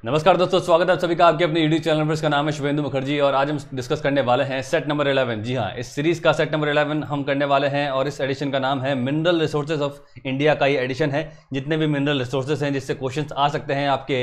नमस्कार दोस्तों, स्वागत है आप सभी का आपके अपने यूट्यूब चैनल पर। इसका नाम है शुभेंदु मुखर्जी और आज हम डिस्कस करने वाले हैं सेट नंबर 11। जी हाँ, इस सीरीज का सेट नंबर 11 हम करने वाले हैं और इस एडिशन का नाम है मिनरल रिसोर्सेज ऑफ इंडिया का ये एडिशन है। जितने भी मिनरल रिसोर्सेज हैं जिससे क्वेश्चंस आ सकते हैं आपके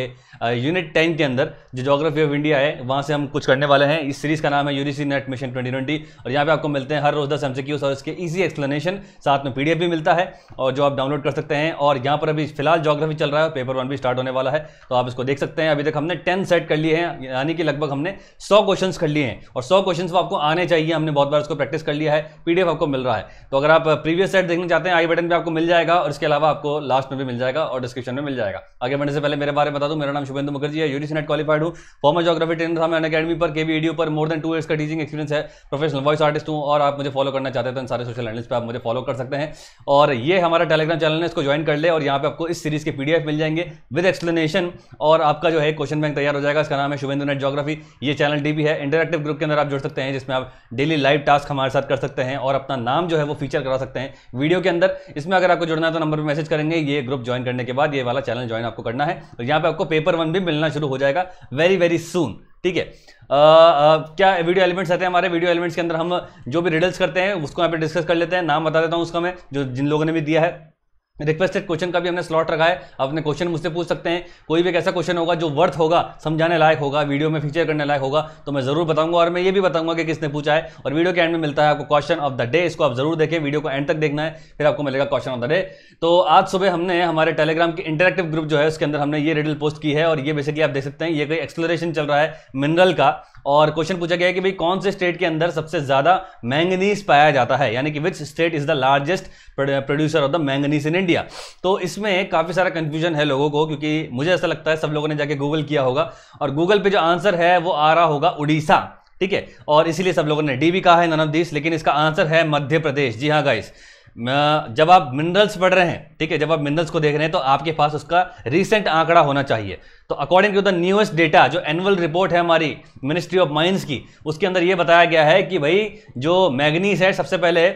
यूनिट 10 के अंदर, जो ज्योग्राफी ऑफ इंडिया है वहाँ से हम कुछ करने वाले हैं। इस सीरीज का नाम है यूजीसी नेट मिशन 2020 और यहाँ पे आपको मिलते हैं हर रोज 10 MCQs और इसके ईजी एक्सप्लेनेशन, साथ में PDF भी मिलता है और जो आप डाउनलोड कर सकते हैं। और यहाँ पर अभी फिलहाल ज्योग्राफी चल रहा है, पेपर 1 भी स्टार्ट होने वाला है तो आप इसको देख सकते हैं। अभी तक हमने 10 सेट कर लिए हैं, यानी कि लगभग हमने 100 क्वेश्चंस कर लिए हैं और 100 क्वेश्चंस वो आपको आने चाहिए। हमने बहुत बार इसको प्रैक्टिस कर लिया है, PDF आपको मिल रहा है। तो अगर आप प्रीवियस सेट देखना चाहते हैं, आई बटन पे आपको मिल जाएगा और इसके अलावा आपको लास्ट में भी मिल जाएगा और डिस्क्रिप्शन में मिल जाएगा। आगे बढ़ने से पहले मेरे बारे में बता दूं, मेरा नाम शुभेंदु मुखर्जी है, यूजीसी नेट क्वालिफाइड हूं, फॉर्मर ज्योग्राफी ट्रेनर था मैं अनअकैडमी पर, केवी EDU पर मोर देन 2 इयर्स का टीचिंग एक्सपीरियंस है, प्रोफेशनल वॉइस आर्टिस्ट हूं। और आप मुझे फॉलो करना चाहते हैं तो इन सारे सोशल हैंडल्स पे आप मुझे फॉलो कर सकते हैं। और ये हमारा टेलीग्राम चैनल है, इसको ज्वाइन कर ले और यहाँ पे आपको इस सीरीज के PDF मिल जाएंगे विद एक्सप्लेनेशन और आपका जो है क्वेश्चन बैंक तैयार हो जाएगा। इसका नाम है शुभेंदु नेट ज्योग्राफी। ये चैनल DB है, इंटरैक्टिव ग्रुप के अंदर आप जुड़ सकते हैं जिसमें आप डेली लाइव टास्क हमारे साथ कर सकते हैं और अपना नाम जो है वो फीचर करा सकते हैं वीडियो के अंदर। इसमें अगर आपको जुड़ना है तो नंबर पर मैसेज करेंगे, ये ग्रुप ज्वाइन करने के बाद ये वाला चैनल ज्वाइन आपको करना है। तो यहाँ पे आपको पेपर 1 भी मिलना शुरू हो जाएगा वेरी वेरी सून। ठीक है, क्या वीडियो एलिमेंट्स आते हैं हमारे। वीडियो एलिमेंट्स के अंदर हम जो भी रिडल्स करते हैं उसको यहाँ पे डिस्कस कर लेते हैं। नाम बता देता हूँ उसका मैं, जो जिन लोगों ने भी दिया है। रिक्वेस्टेड क्वेश्चन का भी हमने स्लॉट रखा है, आप अपने क्वेश्चन मुझसे पूछ सकते हैं। कोई भी एक ऐसा क्वेश्चन होगा जो वर्थ होगा, समझाने लायक होगा, वीडियो में फीचर करने लायक होगा तो मैं जरूर बताऊंगा और मैं ये भी बताऊंगा कि किसने पूछा है। और वीडियो के एंड में मिलता है आपको क्वेश्चन ऑफ द डे, इसको आप जरूर देखें, वीडियो को एंड तक देखना है, फिर आपको मिलेगा क्वेश्चन ऑफ द डे। तो आज सुबह हमने हमारे टेलीग्राम की इंटरेक्टिव ग्रुप जो है उसके अंदर हमने ये रिडल पोस्ट की है और ये बेसिकली आप देख सकते हैं, ये कोई एक्सप्लोरेशन चल रहा है मिनरल का और क्वेश्चन पूछा गया है कि भाई कौन से स्टेट के अंदर सबसे ज्यादा मैंगनीज पाया जाता है, यानी कि विच state is the largest producer of the manganese in India. तो इसमें काफी सारा कंफ्यूजन है लोगों को, क्योंकि मुझे ऐसा लगता है सब लोगों ने जाके गूगल किया होगा और गूगल पे जो आंसर है वो आ रहा होगा उड़ीसा। ठीक है, और इसीलिए सब लोगों ने DB कहा है, नन ऑफ दिस, लेकिन इसका आंसर है मध्य प्रदेश। जी हाँ गाइस, जब आप मिनरल्स पढ़ रहे हैं, ठीक है, जब आप मिनरल्स को देख रहे हैं तो आपके पास उसका रीसेंट आंकड़ा होना चाहिए। तो according to the newest data, जो एनुअल रिपोर्ट है हमारी मिनिस्ट्री ऑफ माइंस की, उसके अंदर यह बताया गया है कि भाई जो मैग्नीज है, सबसे पहले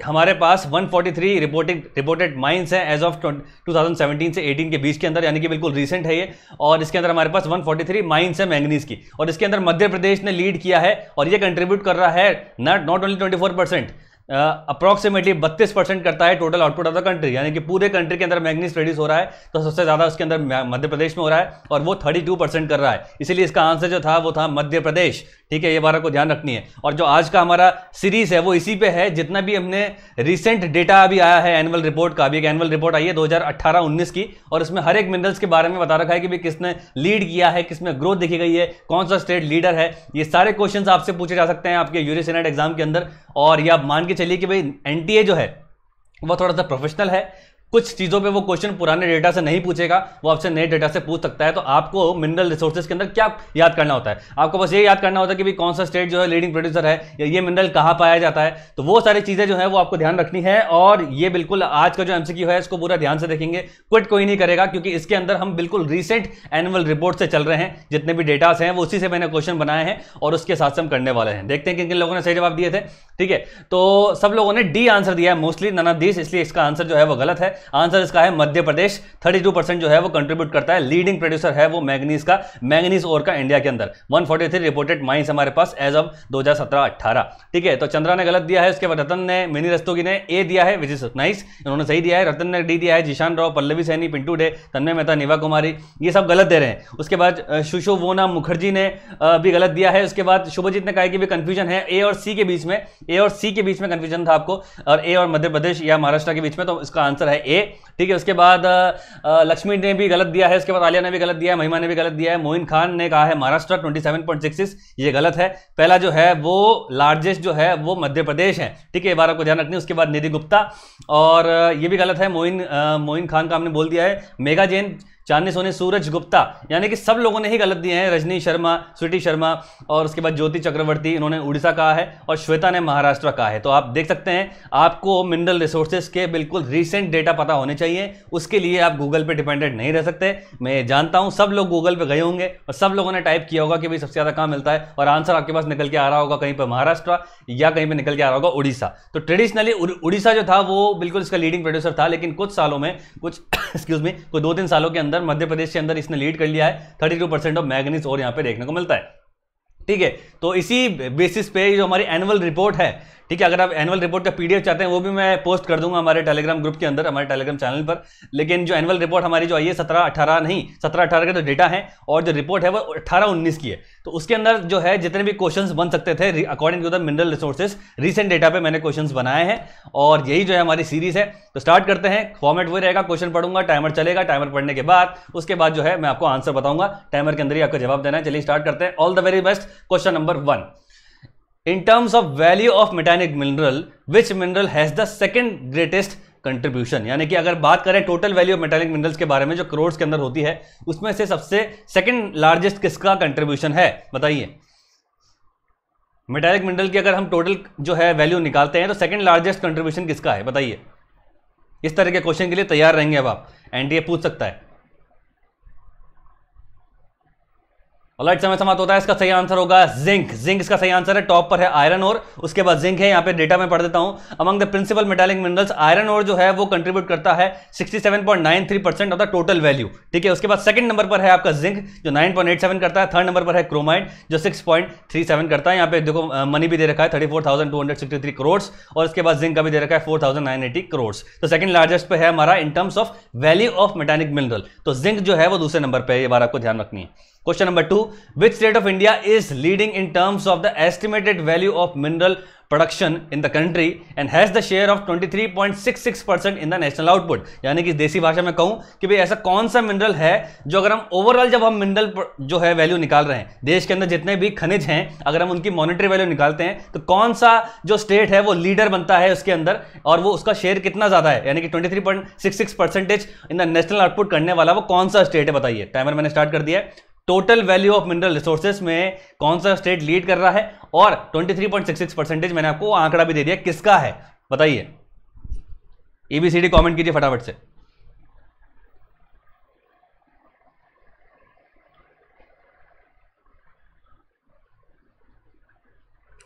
हमारे पास 143 रिपोर्टेड माइंस है एज ऑफ 2017 से 18 के बीच के अंदर, यानी कि बिल्कुल रीसेंट है ये। और इसके अंदर हमारे पास 143 माइंस है मैग्नीज की और इसके अंदर मध्य प्रदेश ने लीड किया है और ये कंट्रीब्यूट कर रहा है नॉट ओनली 24%, अप्रोक्सीमेटली 32% करता है total output of the country, यानी कि पूरे कंट्री के अंदर मैग्नीज प्रोड्यूस हो रहा है तो सबसे ज्यादा उसके अंदर मध्य प्रदेश में हो रहा है और वो 32% कर रहा है। इसीलिए इसका आंसर जो था वो था मध्य प्रदेश। ठीक है, ये बात को ध्यान रखनी है। और जो आज का हमारा सीरीज है वो इसी पे है, जितना भी हमने रिसेंट डेटा अभी आया है एनुअल रिपोर्ट का, अभी एक एनुअल रिपोर्ट आई है 2018-19 की और इसमें हर एक मिनरल्स के बारे में बता रखा है कि भाई किसने लीड किया है, किसमें ग्रोथ देखी गई है, कौन सा स्टेट लीडर है। ये सारे क्वेश्चंस आपसे पूछे जा सकते हैं आपके यूजीसी नेट एग्जाम के अंदर। और ये आप मान के चलिए कि भाई NTA जो है वो थोड़ा सा प्रोफेशनल है, कुछ चीजों पे वो क्वेश्चन पुराने डेटा से नहीं पूछेगा, वो आपसे नए डेटा से पूछ सकता है। तो आपको मिनरल रिसोर्सेज के अंदर क्या याद करना होता है, आपको बस ये याद करना होता है कि भाई कौन सा स्टेट जो है लीडिंग प्रोड्यूसर है या ये मिनरल कहाँ पाया जाता है। तो वो सारी चीजें जो है वो आपको ध्यान रखनी है और ये बिल्कुल आज का जो MCQ है इसको पूरा ध्यान से देखेंगे, क्विट कोई नहीं करेगा, क्योंकि इसके अंदर हम बिल्कुल रिसेंट एनुअल रिपोर्ट से चल रहे हैं। जितने भी डेटास हैं वो उसी से मैंने क्वेश्चन बनाए हैं और उसके साथ से हम करने वाले हैं। देखते हैं किन किन लोगों ने सही जवाब दिए थे। ठीक है, तो सब लोगों ने D आंसर दिया है मोस्टली, नन ऑफ दिस, इसलिए इसका आंसर जो है वो गलत है। आंसर इसका है मध्य प्रदेश। 32% जो है वो कंट्रीब्यूट करता है, लीडिंग प्रोड्यूसर है वो मैग्नीज का, मैग्नीज ओर का इंडिया के अंदर। 143 रिपोर्टेड माइंस हमारे पास एज ऑफ 2017-18। ठीक है, तो चंद्रा ने गलत दिया है, उसके बाद रतन ने, मिनी रस्तोगी ने A दिया है, विच इज नाइस, इन्होंने सही दिया है। रतन ने D दिया है, जीशान राव, पल्लवी सैनी, पिंटू डे, तन्मय मेहता, निवा कुमारी, ये सब गलत दे रहे हैं। उसके बाद सुशोभोना मुखर्जी ने भी गलत दिया है। उसके बाद शुभजीत ने कहा कि भी कंफ्यूजन है A और C के बीच में, A और C के बीच में कंफ्यूजन था आपको, और A और मध्य प्रदेश या महाराष्ट्र के बीच में, तो इसका आंसर है A। ठीक है, उसके बाद लक्ष्मी ने भी गलत दिया है, उसके बाद आलिया ने भी गलत दिया है, महिमा ने भी गलत दिया है। मोइन खान ने कहा है महाराष्ट्र 27.66, ये गलत है। पहला जो है वो लार्जेस्ट जो है वो मध्य प्रदेश है। ठीक है, ये बात को ध्यान रखनी है। उसके बाद निधि गुप्ता, और ये भी गलत है, मोइन खान का हमने बोल दिया है। मेगा जैन, चांदनी सोनी, सूरज गुप्ता, यानी कि सब लोगों ने ही गलत दिए हैं। रजनी शर्मा, स्वीटी शर्मा, और उसके बाद ज्योति चक्रवर्ती, इन्होंने उड़ीसा कहा है, और श्वेता ने महाराष्ट्र कहा है। तो आप देख सकते हैं, आपको मिनरल रिसोर्सेज के बिल्कुल रीसेंट डेटा पता होने चाहिए, उसके लिए आप गूगल पे डिपेंडेंट नहीं रह सकते। मैं जानता हूं सब लोग गूगल पे गए होंगे और सब लोगों ने टाइप किया होगा कि भाई सबसे ज्यादा कहां मिलता है, और आंसर आपके पास निकल के आ रहा होगा कहीं पर महाराष्ट्र या कहीं पर निकल के आ रहा होगा उड़ीसा। तो ट्रेडिशनली उड़ीसा जो था वो बिल्कुल इसका लीडिंग प्रोड्यूसर था, लेकिन कुछ सालों में, कुछ एक्सक्यूज मी, कुछ 2-3 सालों के अंदर अंदर, मध्य प्रदेश के अंदर इसने लीड कर लिया है। 32% ऑफ मैग्नीज और यहाँ पे देखने को मिलता है। ठीक है, तो इसी बेसिस पे जो हमारी एनुअल रिपोर्ट है, ठीक है, अगर आप एनुअल रिपोर्ट का पीडीएफ चाहते हैं वो भी मैं पोस्ट कर दूंगा हमारे टेलीग्राम ग्रुप के अंदर, हमारे टेलीग्राम चैनल पर। लेकिन जो एनुअल रिपोर्ट हमारी जो आई है 17-18 के तो डेटा है, और जो रिपोर्ट है वो 18-19 की है। तो उसके अंदर जो है जितने भी क्वेश्चंस बन सकते थे according to the mineral resources, recent data पे मैंने क्वेश्चंस बनाए हैं, और यही जो है हमारी सीरीज है। तो स्टार्ट करते हैं। फॉर्मेट वही रहेगा, क्वेश्चन पढ़ूंगा, टाइमर चलेगा, टाइमर पढ़ने के बाद उसके बाद जो है मैं आपको आंसर बताऊंगा, टाइमर के अंदर ही आपको जवाब देना है। चलिए स्टार्ट करते हैं। All the very best. Question number 1, in terms of value of metallic mineral, which mineral has the second greatest contribution? यानी कि अगर बात करें total value of metallic minerals के बारे में जो करोड़ के अंदर होती है, उसमें से सबसे सेकंड लार्जेस्ट किसका कंट्रीब्यूशन है, बताइए। मेटालिक मिनरल की अगर हम टोटल जो है वैल्यू निकालते हैं तो सेकंड लार्जेस्ट कंट्रीब्यूशन किसका है, बताइए। इस तरह के क्वेश्चन के लिए तैयार रहेंगे अब आप, एनडीए पूछ सकता है। ऑलराइट, समय समाप्त होता है। इसका सही आंसर होगा जिंक। जिंक इसका सही आंसर है। टॉप पर है आयरन और, उसके बाद जिंक है। यहां पे डेटा में पढ़ देता हूं। Among the principal metallic minerals, iron और जो है वो कंट्रीब्यूट करता है 67.93% ऑफ द टोटल वैल्यू। ठीक है, उसके बाद सेकंड नंबर पर है आपका जिंक जो 9.87 करता है। थर्ड नंबर पर है क्रोमाइड जो 6.37 करता है। यहां पे देखो मनी भी दे रखा है 34,263 करोड़, और उसके बाद जिंक का भी दे रखा है 4,980 करोड़। तो सेकंड लार्जेस्ट पे है हमारा in terms of value of metallic mineral. तो जिंक जो है वो दूसरे नंबर पे है, ये बात आपको ध्यान रखनी है। Question number 2, which state of India is leading in terms of the estimated value of mineral production in the country and has the share of 23.66% in the national output? यानी कि देसी भाषा में कहूं कि भाई ऐसा कौन सा मिनरल है जो अगर हम ओवरऑल जब हम मिनरल जो है वैल्यू निकाल रहे हैं, देश के अंदर जितने भी खनिज हैं, अगर हम उनकी मॉनेटरी वैल्यू निकालते हैं तो कौन सा जो स्टेट है वो लीडर बनता है उसके अंदर, और वो उसका शेयर कितना ज्यादा है, यानी कि 23.66% इन द नेशनल आउटपुट करने वाला वो कौन सा स्टेट है, बताइए। टाइमर मैंने स्टार्ट कर दिया है। Total value of mineral resources में कौन सा स्टेट लीड कर रहा है, और 23.66% मैंने आपको आंकड़ा भी दे दिया किसका है, बताइए। एबीसीडी कमेंट कीजिए फटाफट से।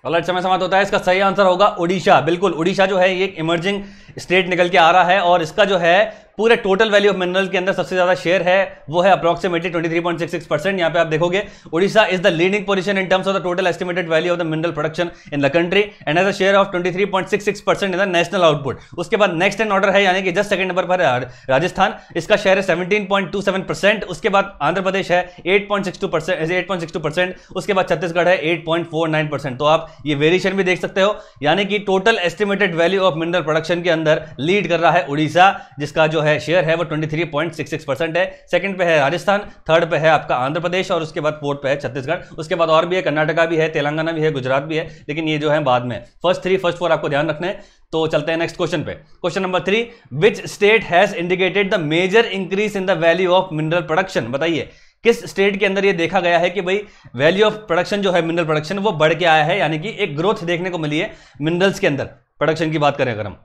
ऑलराइट, समय समाप्त होता है। इसका सही आंसर होगा उड़ीसा। बिल्कुल, उड़ीसा जो है ये एक इमर्जिंग स्टेट निकल के आ रहा है, और इसका जो है पूरे टोटल वैल्यू ऑफ मिनरल के अंदर सबसे ज्यादा शेयर है, वो है अप्रोक्सीमेटली 23.66%। यहां पे आप देखोगे Orissa is the leading position in terms of the total estimated value of the mineral production in the country and has a share of 23.66% in the national output. उसके बाद नेक्स्ट इन ऑर्डर है, यानी कि just second number पर है राजस्थान, इसका share है 17.27%। उसके बाद आंध्र प्रदेश है 8.62%। उसके बाद छत्तीसगढ़ है 8.49%। तो आप ये वेरिएशन भी देख सकते हो, यानी कि total estimated value of mineral production के अंदर लीड कर रहा है उड़ीसा, जिसका जो है शेयर है वो 23.66% है। सेकंड पे है राजस्थान, थर्ड पे है आपका आंध्र प्रदेश, और उसके बाद फोर्थ पे है छत्तीसगढ़। उसके बाद और भी है, कर्नाटका भी है, तेलंगाना भी है, गुजरात भी है, लेकिन ये जो है बाद में। फर्स्ट 4 आपको ध्यान रखना है। तो चलते हैं नेक्स्ट क्वेश्चन पे। Question number 3, which state has indicated the major increase in the value of mineral production? बताइए किस स्टेट के अंदर ये देखा गया है कि भाई वैल्यू ऑफ प्रोडक्शन जो है मिनरल प्रोडक्शन वो बढ़ के आया है, यानी कि एक ग्रोथ देखने को मिली है मिनरल्स के अंदर प्रोडक्शन की बात करें अगर हम।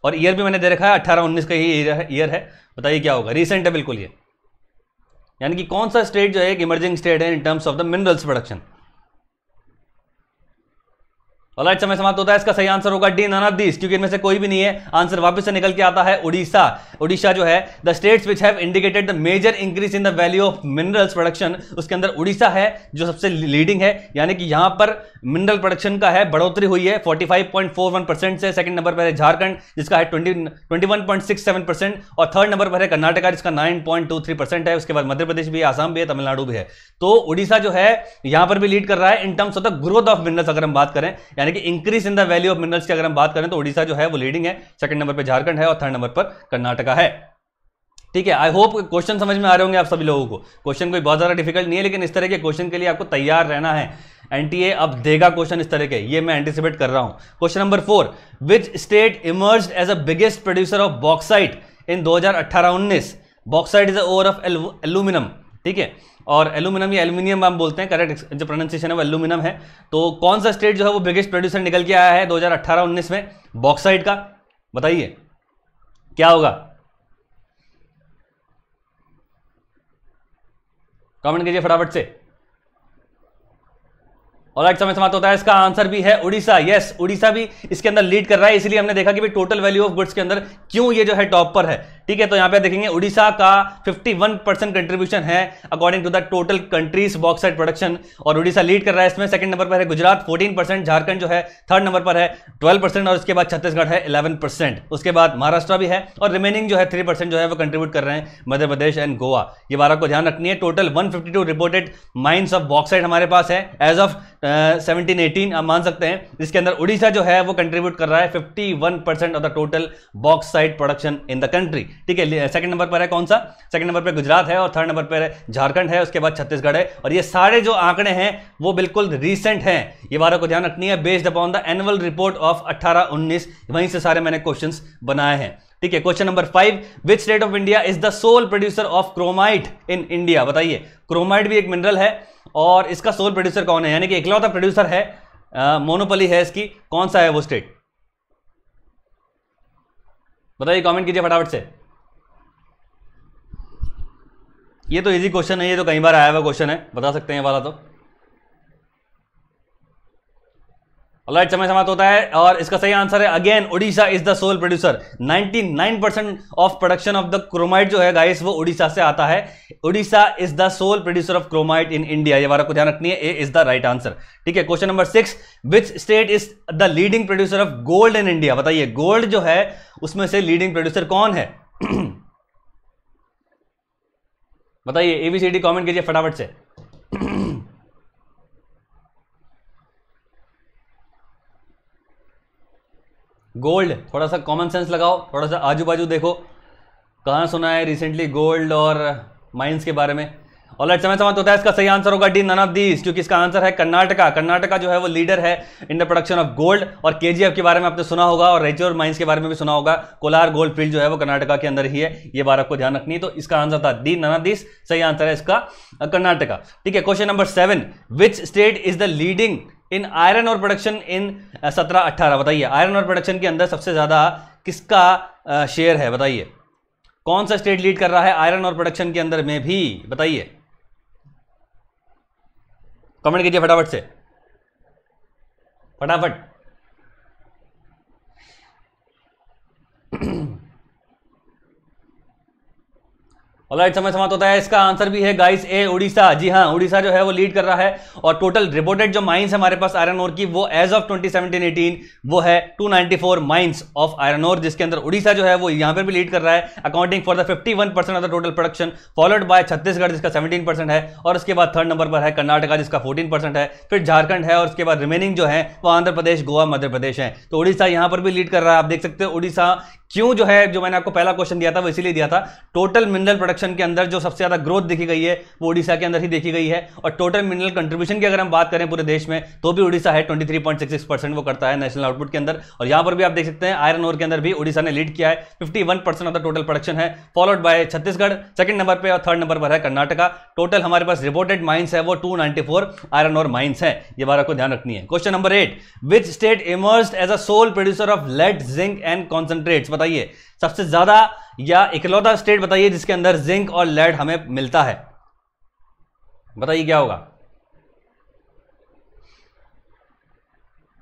और ईयर भी मैंने दे रखा है 18-19 का ही ईयर है। बताइए क्या होगा, रिसेंट है बिल्कुल ये, यानी कि कौन सा स्टेट जो है एक इमर्जिंग स्टेट है in terms of the minerals production. Alright, समय समाप्त होता है। इसका सही आंसर होगा डी, नन ऑफ दीस, क्योंकि इनमें से कोई भी नहीं है। आंसर वापस से निकल के आता है उड़ीसा। उड़ीसा जो है the states which have indicated the major increase in the value of minerals production, उसके अंदर उड़ीसा है जो सबसे लीडिंग है, यानी कि यहां पर मिनरल प्रोडक्शन का है बढ़ोतरी हुई है 45.41% से। सेकंड नंबर पर है झारखंड जिसका है 21.67%, और थर्ड नंबर पर है कर्नाटका जिसका 9.23% है। उसके बाद मध्य प्रदेश भी है, आसाम भी है, तमिलनाडु भी है। तो उड़ीसा जो है यहां पर भी लीड कर रहा है in terms of the growth of minerals अगर हम बात करें, यानी कि increase in the value of minerals की अगर हम बात करें तो उड़ीसा जो है वो लीडिंग है। सेकंड नंबर पे झारखंड है और थर्ड नंबर पर कर्नाटका है। ठीक है, आई होप क्वेश्चन समझ में आ रहे होंगे आप सभी लोगों को। क्वेश्चन कोई बहुत ज्यादा डिफिकल्ट नहीं है, लेकिन इस तरह के क्वेश्चन के लिए आपको तैयार रहना है। एनटीए अब देगा क्वेश्चन इस तरह के, ये मैं एंटिसिपेट कर रहा हूं। Question number 4, which state emerged as a biggest producer of bauxite in 2018-19? Bauxite is ore of aluminium, ठीक है, और एल्यूमिनियम या एल्यूमिनियम हम बोलते हैं, करेक्ट जो प्रोनाउंसिएशन है वो एल्यूमिनियम है। तो कौन सा स्टेट जो है वो बिगेस्ट प्रोड्यूसर निकल के आया है 2018-19 में बॉक्साइट का? बताइए क्या होगा, कमेंट कीजिए फटाफट से। ऑलराइट, समय समाप्त होता है। इसका आंसर भी है उड़ीसा। यस, उड़ीसा भी इसके अंदर लीड कर रहा है, इसलिए हमने देखा कि भाई टोटल वैल्यू ऑफ गुड्स के अंदर क्यों ये जो है टॉप पर है। ठीक है, तो यहां पे देखेंगे उड़ीसा का 51% कंट्रीब्यूशन है according to the total countries bauxite production, और उड़ीसा लीड कर रहा है इसमें। सेकंड नंबर पर है गुजरात 14%, झारखंड जो है थर्ड नंबर पर है 12%, और उसके बाद छत्तीसगढ़ है 11%, उसके बाद महाराष्ट्र भी है, और रिमेनिंग जो है 3% जो है वो कंट्रीब्यूट कर रहे हैं मध्य प्रदेश एंड गोवा। ये बात आपको ध्यान रखनी है। Total 152 reported mines of bauxite हमारे पास है एज ऑफ 17-18, आप मान सकते हैं, जिसके अंदर उड़ीसा जो है वो कंट्रीब्यूट कर रहा है 51% of the total bauxite production in the country. ठीक है, सेकंड नंबर पर है कौन सा? सेकंड नंबर पर गुजरात है, और थर्ड नंबर पर झारखंड है, उसके बाद छत्तीसगढ़ है, और ये सारे जो आंकड़े हैं वो बिल्कुल रीसेंट हैं। ये बात आपको ध्यान रखनी है, based upon the annual report of 18-19, वहीं से सारे मैंने क्वेश्चंस बनाए हैं। ठीक है, question number 5, which state of India is the sole producer of chromite in India? बताइए, क्रोमाइट भी एक मिनरल है और इसका सोल प्रोड्यूसर कौन है, यानी कि इकलौता प्रोड्यूसर है, मोनोपोली है इसकी, कौन सा है वो स्टेट? बताइए, कमेंट कीजिए फटाफट से। ये तो इजी क्वेश्चन है, ये तो कई बार आया हुआ क्वेश्चन है, बता सकते हैं वाला तो। ऑलराइट, समय समाप्त होता है, और इसका सही आंसर है again Odisha is the sole producer. 99% of production of the chromite जो है गाइस वो उड़ीसा से आता है। Odisha is the sole producer of chromite in India, ये बात आपको ध्यान रखनी है, A is the right answer. ठीक है, question number 6, which state is the leading producer of gold in India? बताइए, गोल्ड जो है उसमें से लीडिंग प्रोड्यूसर कौन है? बताइए, एबीसीडी कमेंट कीजिए फटाफट से। गोल्ड, थोड़ा सा कॉमन सेंस लगाओ, थोड़ा सा आजू बाजू देखो, कहाँ सुना है रिसेंटली गोल्ड और माइंस के बारे में। ऑलराइट, समय समाप्त होता है, इसका सही आंसर होगा डी, नन ऑफ दीज, क्योंकि इसका आंसर है कर्नाटका। कर्नाटका जो है वो लीडर है in the production of gold, और केजीएफ के बारे में आपने सुना होगा, और रायचूर माइंस के बारे में भी सुना होगा। कोलार गोल्ड फील्ड जो है वो कर्नाटका के अंदर ही है, ये बात आपको ध्यान रखनी है। तो इसका आंसर था डी, नन ऑफ दीज, सही आंसर है इसका कर्नाटका। ठीक है, question number 7, which state is the leading in iron और प्रोडक्शन इन 17-18? बताइए, आयरन और प्रोडक्शन के अंदर सबसे ज्यादा किसका शेयर है? बताइए, कौन सा स्टेट लीड कर रहा है आयरन और प्रोडक्शन के अंदर में भी? बताइए, कमेंट कीजिए फटाफट से, फटाफट। ऑलराइट, समय समाप्त होता है, इसका आंसर भी है गाइस ए, उड़ीसा। जी हाँ, उड़ीसा जो है वो लीड कर रहा है, और टोटल रिपोर्टेड जो माइंस हमारे पास आयरन ओर की वो एज ऑफ 2017-18 वो है 294 माइंस ऑफ आयरन ओर, जिसके अंदर उड़ीसा जो है वो यहां पर भी लीड कर रहा है accounting for the 51% of the total production, followed by Chhattisgarh जिसका 17% है, और उसके बाद थर्ड नंबर पर है कर्नाटका जिसका 14% है, फिर झारखंड है, और उसके बाद रिमेनिंग जो है वो आंध्र प्रदेश, गोवा, मध्य प्रदेश है। तो उड़ीसा यहां पर भी लीड कर रहा है। आप देख सकते हो उड़ीसा क्यों जो है, जो मैंने आपको पहला क्वेश्चन दिया था वो इसीलिए दिया था, टोटल मिनरल प्रोडक्शन के अंदर जो सबसे ज्यादा ग्रोथ देखी गई है वो उड़ीसा के अंदर ही देखी गई है, और टोटल मिनरल कंट्रीब्यूशन की अगर हम बात करें पूरे देश में तो भी उड़ीसा है 23.66% वो करता है नेशनल आउटपुट के अंदर। और यहां पर भी आप देख सकते हैं आयरन ओर के अंदर भी उड़ीसा ने लीड किया है, 51% ऑफ द टोटल प्रोडक्शन है, followed by Chhattisgarh second number पे, और थर्ड नंबर पर है कर्नाटका। टोटल हमारे पास रिपोर्टेड माइंस है वो 294 आयरन और माइंस है, ये बात आपको ध्यान रखनी है। Question number 8, which state emerged as a sole producer of lead, zinc and concentrates? बताइए, सबसे ज्यादा या इकलौता स्टेट बताइए जिसके अंदर जिंक और लेड हमें मिलता है? बताइए क्या होगा,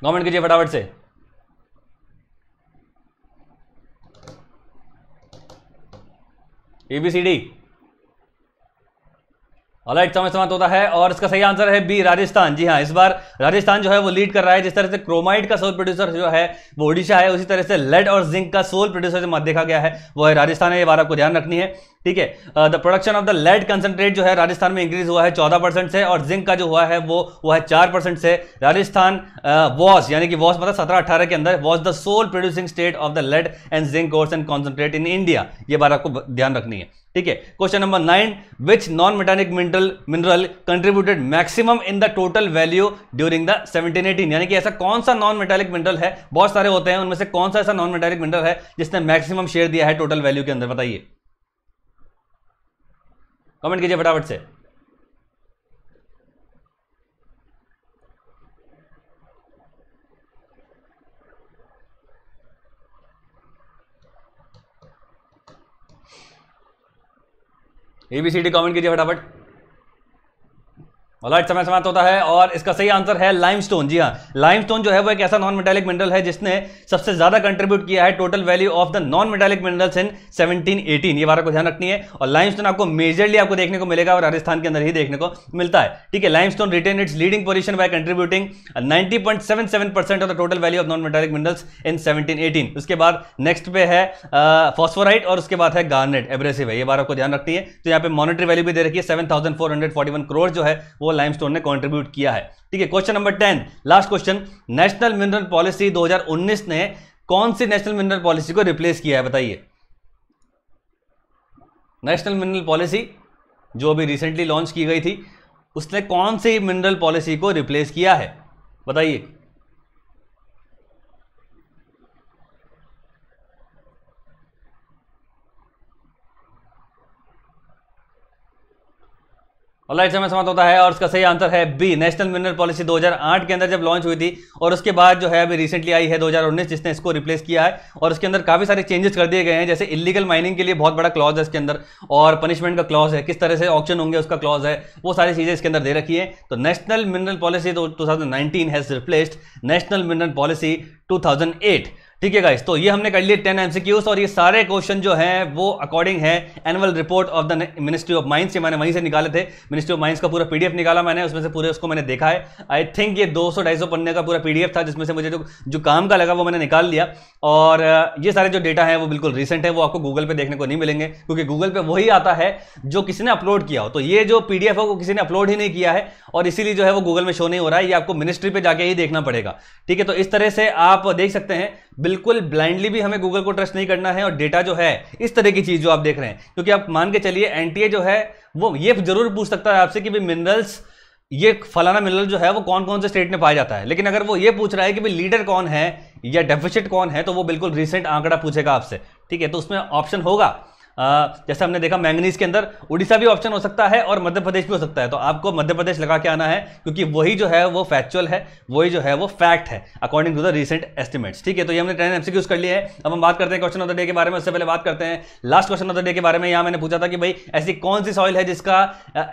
कमेंट कीजिए फटाफट से। एबीसीडी। ऑलराइट, समय समाप्त होता है, और इसका सही आंसर है बी, राजस्थान। जी हाँ, इस बार राजस्थान जो है वो लीड कर रहा है। जिस तरह से क्रोमाइट का सोल प्रोड्यूसर जो है वो ओडिशा है, उसी तरह से लेड और जिंक का सोल प्रोड्यूसर जो देखा गया है वो है राजस्थान है, ये बात आपको ध्यान रखनी है। ठीक है, the production of the lead concentrate जो है राजस्थान में इंक्रीज हुआ है 14% से, और जिंक का जो हुआ है वो हुआ है 4% से। राजस्थान वॉज, यानी कि वॉज मतलब 17-18 के अंदर was the sole producing state of the lead and zinc ores and concentrate in India, ये बात आपको ध्यान रखनी है। ठीक है, question number 9, which non metallic mineral contributed maximum in the total value during the 17-18? यानी कि ऐसा कौन सा नॉन मेटालिक मिनरल है, बहुत सारे होते हैं, उनमें से कौन सा ऐसा नॉन मेटालिक मिनरल है जिसने मैक्सिमम शेयर दिया है टोटल वैल्यू के अंदर? बताइए, कमेंट कीजिए फटाफट से। एबीसीडी कमेंट कीजिए फटाफट। ऑलराइट, समय समाप्त होता है और इसका सही आंसर है लाइमस्टोन। जी हाँ, लाइमस्टोन जो है वो एक ऐसा नॉन मेटालिक मिनरल है जिसने सबसे ज्यादा कंट्रीब्यूट किया है total value of the non metallic minerals in 1718। ये बात को ध्यान रखनी है। और लाइमस्टोन आपको मेजरली आपको देखने को मिलेगा और राजस्थान के अंदर ही देखने को मिलता है। ठीक है, limestone retain its leading position by contributing 90.77% of the total value of non metallic minerals in 1718। उसके बाद नेक्स्ट पे है फॉस्फोराइट और उसके बाद है गार्नेट, एब्रेसिव है। ये बात आपको ध्यान रखनी है। तो यहाँ पे मॉनेटरी वैल्यू भी दे रखी है, 7441 करोड़ जो है वो लाइमस्टोन ने कंट्रीब्यूट किया है। ठीक है, question number 10, last question. National mineral policy 2019 ने कौन सी नेशनल मिनरल पॉलिसी को रिप्लेस किया है, बताइए। नेशनल मिनरल पॉलिसी जो अभी रिसेंटली लॉन्च की गई थी, उसने कौन सी मिनरल पॉलिसी को रिप्लेस किया है, बताइए। ऑलराइट, समय समाप्त होता है और इसका सही आंसर है बी, नेशनल मिनरल पॉलिसी 2008 के अंदर जब लॉन्च हुई थी और उसके बाद जो है अभी रिसेंटली आई है 2019 जिसने इसको रिप्लेस किया है। और इसके अंदर काफी सारे चेंजेस कर दिए गए हैं, जैसे इलीगल माइनिंग के लिए बहुत बड़ा क्लॉज है इसके अंदर और पनिशमेंट का क्लॉज है, किस तरह से ऑक्शन होंगे उसका क्लॉज है, वो सारी चीजें इसके अंदर दे रखी है। तो national mineral policy 2019 has replaced national mineral policy 2008। ठीक है गाइस, तो ये हमने कर लिए 10 एमसीक्यूज और ये सारे क्वेश्चन जो हैं वो अकॉर्डिंग है annual report of the ministry of mines. ये मैंने वहीं से निकाले थे, मिनिस्ट्री ऑफ माइंस का पूरा पीडीएफ निकाला मैंने, उसमें से पूरे उसको मैंने देखा है। आई थिंक ये 200-250 पन्ने का पूरा पीडीएफ था, जिसमें से मुझे जो काम का लगा वो मैंने निकाल लिया। और ये सारे जो डेटा है वो बिल्कुल रिसेंट है, वो आपको गूगल पे देखने को नहीं मिलेंगे क्योंकि गूगल पे वही आता है जो किसी ने अपलोड किया हो। तो ये जो पीडीएफ है वो किसी ने अपलोड ही नहीं किया है और इसीलिए जो है वो गूगल में शो नहीं हो रहा है, ये आपको मिनिस्ट्री पे जाके ही देखना पड़ेगा। ठीक है, तो इस तरह से आप देख सकते हैं, बिल्कुल ब्लाइंडली भी हमें गूगल को ट्रस्ट नहीं करना है। और डेटा जो है इस तरह की चीज जो आप देख रहे हैं, क्योंकि आप मान के चलिए एनटीए जो है वो ये जरूर पूछ सकता है आपसे कि भाई मिनरल्स, ये फलाना मिनरल जो है वो कौन कौन से स्टेट में पाया जाता है, लेकिन अगर वो ये पूछ रहा है कि भाई लीडर कौन है या डेफिसिट कौन है, तो वो बिल्कुल रिसेंट आंकड़ा पूछेगा आपसे। ठीक है, तो उसमें ऑप्शन होगा जैसे हमने देखा मैंगनीज के अंदर उड़ीसा भी ऑप्शन हो सकता है और मध्य प्रदेश भी हो सकता है। तो आपको मध्य प्रदेश लगा के आना है क्योंकि वही जो है वो फैक्चुअल है, वही जो है वो फैक्ट है according to the recent estimates. ठीक है, तो ये हमने 10 एमसीक्यूज कर लिए हैं। अब हम बात करते हैं क्वेश्चन ऑफ द डे के बारे में। उससे पहले बात करते हैं last question of the day के बारे में। यहां मैंने पूछा था कि भाई ऐसी कौन सी सॉइल है जिसका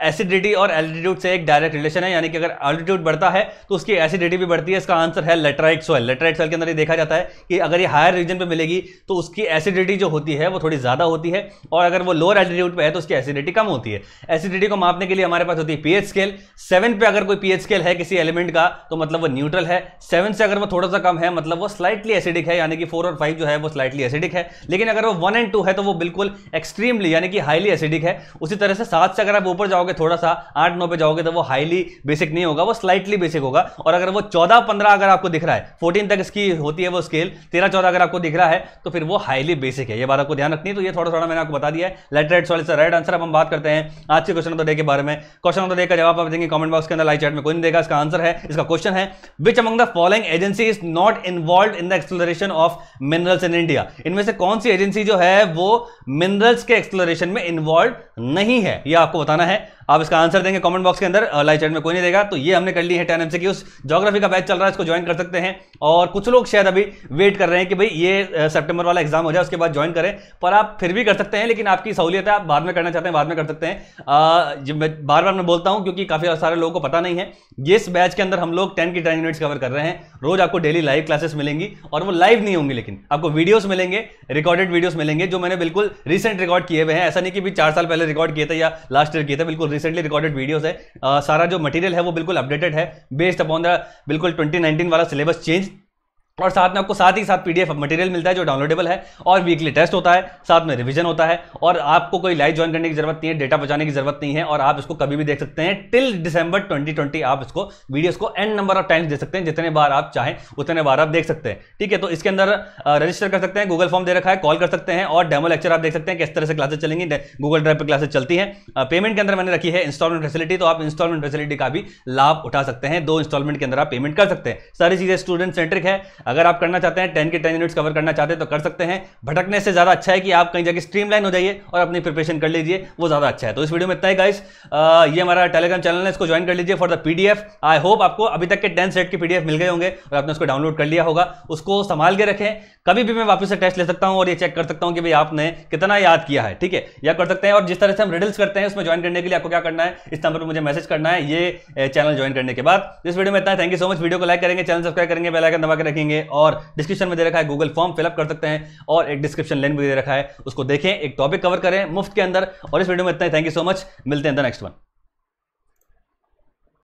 एसिडिटी और एल्टीट्यूड से एक डायरेक्ट रिलेशन है, यानी कि अगर एल्टीट्यूड बढ़ता है तो उसकी एसिडिटी भी बढ़ती है। इसका आंसर है लेटराइट सॉइल। लेटराइट सॉइल के अंदर ये देखा जाता है कि अगर ये हायर रीजन पे मिलेगी तो उसकी एसिडिटी जो होती है वो थोड़ी ज्यादा होती है, और अगर वो लोअर एल्टीट्यूड पे है तो उसकी एसिडिटी कम होती है। एसिडिटी को मापने के लिए हमारे पास होती है पीएच स्केल। 7 पे अगर कोई पीएच स्केल है किसी एलिमेंट का तो मतलब वो न्यूट्रल है। 7 से अगर वो थोड़ा सा कम है मतलब वो स्लाइटली एसिडिक है, यानी कि 4 और 5 जो है वो स्लाइटली एसिडिक है। लेकिन अगर वो 1 और 2 है तो वो बिल्कुल एक्सट्रीमली यानी कि हाईली एसिडिक है। उसी तरह से 7 से अगर आप ऊपर जाओगे थोड़ा सा 8-9 पे जाओगे तो वो हाईली बेसिक नहीं होगा, वो स्लाइटली बेसिक होगा। और अगर वो 14-15 अगर आपको दिख रहा है, 14 तक इसकी होती है वो स्केल, 13-14 अगर आपको दिख रहा है तो फिर वो हाईली बेसिक है। ये बात आपको ध्यान रखनी है। तो ये थोड़ा थोड़ा मैंने आपको बता दिया है। Laterite soil is the right answer. अब हम बात करते हैं आज के क्वेश्चन ऑफ द डे के बारे में। क्वेश्चन ऑफ द डे का जवाब आप देंगे कमेंट बॉक्स के अंदर, लाइव चैट में कोई नहीं देगा। इसका आंसर है, इसका क्वेश्चन है which among the following agency is not involved in the exploration of minerals in India. इनमें से कौन सी एजेंसी जो है वो मिनरल्स के एक्सप्लोरेशन में इन्वॉल्व नहीं है, ये आपको बताना है। आप इसका आंसर देंगे कमेंट बॉक्स के अंदर, लाइव चैट में कोई नहीं देगा। तो ये हमने कर ली है 10 एमसीक्यूज। ज्योग्राफी का बैच चल रहा है, इसको ज्वाइन कर सकते हैं। और कुछ लोग शायद अभी वेट कर रहे हैं कि भाई ये सितंबर वाला एग्जाम हो जाए उसके बाद ज्वाइन करें, पर आप फिर भी कर सकते हैं, लेकिन आपकी सहूलियत है, आप बाद में करना चाहते हैं बाद में कर सकते हैं। बार बार मैं बोलता हूं क्योंकि काफी सारे लोगों को पता नहीं है, इस बैच के अंदर हम लोग 10 की 10 यूनिट्स कवर कर रहे हैं। रोज आपको डेली लाइव क्लासेस मिलेंगी और वो लाइव नहीं होंगी, लेकिन आपको वीडियोस मिलेंगे, रिकॉर्डेड वीडियोस मिलेंगे जो मैंने बिल्कुल रिसेंट रिकॉर्ड किए हुए हैं। ऐसा नहीं कि भी 4 साल पहले रिकॉर्ड किए थे या लास्ट ईयर किए थे, बिल्कुल रिसेंटली रिकॉर्डेड वीडियोस है। सारा जो मटेरियल है वो बिल्कुल अपडेटेड है, बेस्ड अपॉन द बिल्कुल 2019 वाला सिलेबस चेंज। और साथ में आपको साथ ही साथ पीडीएफ मटेरियल मिलता है जो डाउनलोडेबल है, और वीकली टेस्ट होता है, साथ में रिवीजन होता है। और आपको कोई लाइव ज्वाइन करने की जरूरत नहीं है, डेटा बचाने की जरूरत नहीं है, और आप इसको कभी भी देख सकते हैं टिल दिसंबर 2020। आप इसको वीडियोस को एन नंबर ऑफ टाइम्स देख सकते हैं, जितने बार आप चाहें उतने बार आप देख सकते हैं। ठीक है, तो इसके अंदर रजिस्टर कर सकते हैं, गूगल फॉर्म दे रखा है, कॉल कर सकते हैं, और डेमो लेक्चर आप देख सकते हैं किस तरह से क्लासेस चलेंगी। गूगल ड्राइव पर क्लासेस चलती है। पेमेंट के अंदर मैंने रखी है इंस्टॉलमेंट फैसिलिटी, तो आप इंस्टॉलमेंट फैसिलिटी का भी लाभ उठा सकते हैं। 2 इंस्टॉलमेंट के अंदर आप पेमेंट कर सकते हैं। सारी चीजें स्टूडेंट सेंट्रिक है। अगर आप करना चाहते हैं 10 के 10 यूनिट्स कवर करना चाहते हैं तो कर सकते हैं। भटकने से ज़्यादा अच्छा है कि आप कहीं जाके स्ट्रीमलाइन हो जाइए और अपनी प्रिपरेशन कर लीजिए, वो ज़्यादा अच्छा है। तो इस वीडियो में इतना ही गाइस। ये हमारा टेलीग्राम चैनल है, इसको ज्वाइन कर लीजिए for the PDF. I hope आपको अभी तक के 10 सेट की पीडीएफ मिल गए होंगे और आपने उसको डाउनलोड कर लिया होगा। उसको संभाल के रखें, कभी भी मैं वापस से टेस्ट ले सकता हूं और ये चेक कर सकता हूं कि भाई आपने कितना याद किया है, ठीक है, या कर सकते हैं। और जिस तरह से हम रिडल्स करते हैं उसमें ज्वाइन करने के लिए आपको क्या करना है, इस नंबर पर मुझे मैसेज करना है ये चैनल ज्वाइन करने के बाद। इस वीडियो में इतना है, thank you so much. Video को लाइक करेंगे, चैनल सब्सक्राइब करेंगे, बेल आइकन दबा के रखेंगे और डिस्क्रिप्शन में दे रखा है गूगल फॉर्म फिलअप कर सकते हैं और एक डिस्क्रिप्शन लिंक भी दे रखा है, उसको देखें, एक टॉपिक कवर करें मुफ्त के अंदर। और इस वीडियो में इतना ही, थैंक यू सो मच, मिलते हैं द नेक्स्ट वन।